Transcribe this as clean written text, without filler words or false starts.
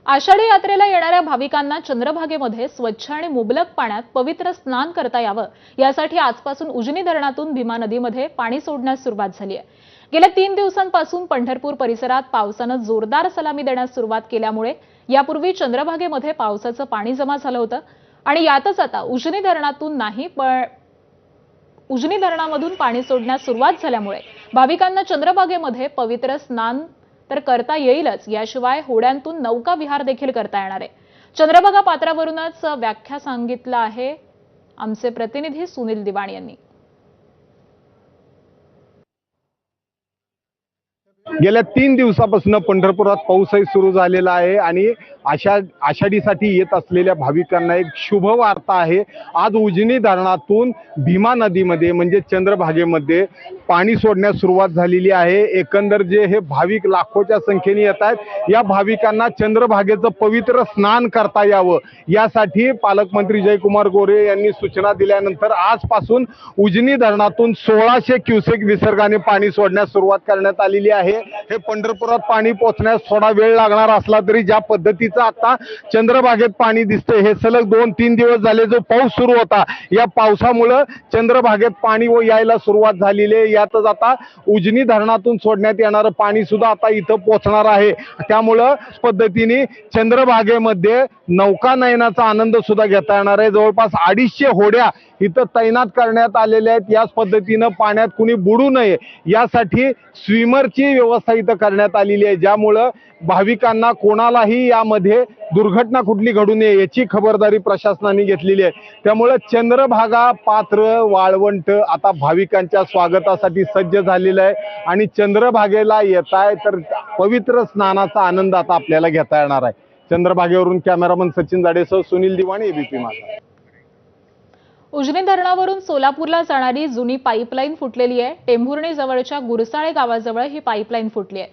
आषाढी यात्रेला येणाऱ्या भाविकांना चंद्रभागेमध्ये स्वच्छ आणि मुबलक पाण्यात पवित्र स्नान करता यावं यासाठी आजपासून उजनी धरणातून भीमा नदीमध्ये पाणी सोडण्यास सुरुवात झाली आहे। गेल्या 3 दिवसांपासून पंढरपूर परिसरात पावसानं जोरदार सलामी देण्यास सुरुवात केल्यामुळे यापूर्वी चंद्रभागेमध्ये पावसाचं पाणी जमा झालं होतं आणि यातच आता उजनी धरणातून नाही पण उजनी धरणामधून पाणी सोडण्यास सुरुवात झाल्यामुळे भाविकांना चंद्रभागेमध्ये पवित्र स्नान तर करता येईलच, याशिवाय होड्यांतून नौका विहार देखील करता येणार आहे। चंद्रभागा पात्रावरूनच व्याख्या सांगितलं आहे आमचे प्रतिनिधी सुनील दिवाण यांनी। गेल्या 3 दिवसापासून पंढरपुरात पाऊसही सुरू झालेला आहे आणि आषाढीसाठी येत असलेल्या भाविकांना एक शुभ वार्ता आहे। आज उजनी धरणातून भीमा नदीमध्ये म्हणजे चंद्रभागेमध्ये पाणी सोडण्यास सुरुवात झालेली आहे। एकंदर जे हे भाविक लाखोच्या संख्येने येत आहेत, या भाविकांना चंद्रभागेचं पवित्र स्नान करता यावं यासाठी पालकमंत्री जयकुमार गोरे यांनी सूचना दिल्यानंतर आजपासून उजनी धरणातून 1600 क्युसेक विसर्गाने पाणी सोडण्यास सुरुवात करण्यात आलेली आहे। हे पंढरपुरात पाणी पोहोचण्यास थोडा वेळ लागणार असला तरी ज्या पद्धतीचं आता चंद्रभागेत पाणी दिसतंय, हे सलग 2-3 दिवस झाले जो पाऊस सुरू होता, या पावसामुळे चंद्रभागेत पाणी यायला सुरुवात झालेली आहे। यातच आता उजनी धरणातून सोडण्यात येणारं पाणी सुद्धा आता इथं पोहोचणार आहे। त्यामुळं पद्धतीने चंद्रभागेमध्ये नौकानयनाचा आनंद सुद्धा घेता येणार आहे। जवळपास 250 होड्या इथं तैनात करण्यात आलेल्या आहेत। याच पद्धतीनं पाण्यात कुणी बुडू नये यासाठी स्विमरची व्यवस्था इथं करण्यात आलेली आहे, ज्यामुळं भाविकांना कोणालाही यामध्ये दुर्घटना कुठली घडू नये याची खबरदारी प्रशासनाने घेतलेली आहे। त्यामुळे चंद्रभागा पात्र वाळवंट आता भाविकांच्या स्वागतासाठी सज्ज झालेलं आहे आणि चंद्रभागेला येताय तर पवित्र स्नानाचा आनंद आता आपल्याला घेता येणार आहे। चंद्रभागेवरून कॅमेरामन सचिन जाडेसह सुनील दिवाणी, एबीपी माझा। उजनी धरणावरून सोलापूरला जाणारी जुनी पाईपलाईन फुटलेली आहे। टेंभुर्णी जवळच्या गुरसाळे गावाजवळ ही पाईपलाईन फुटली आहे।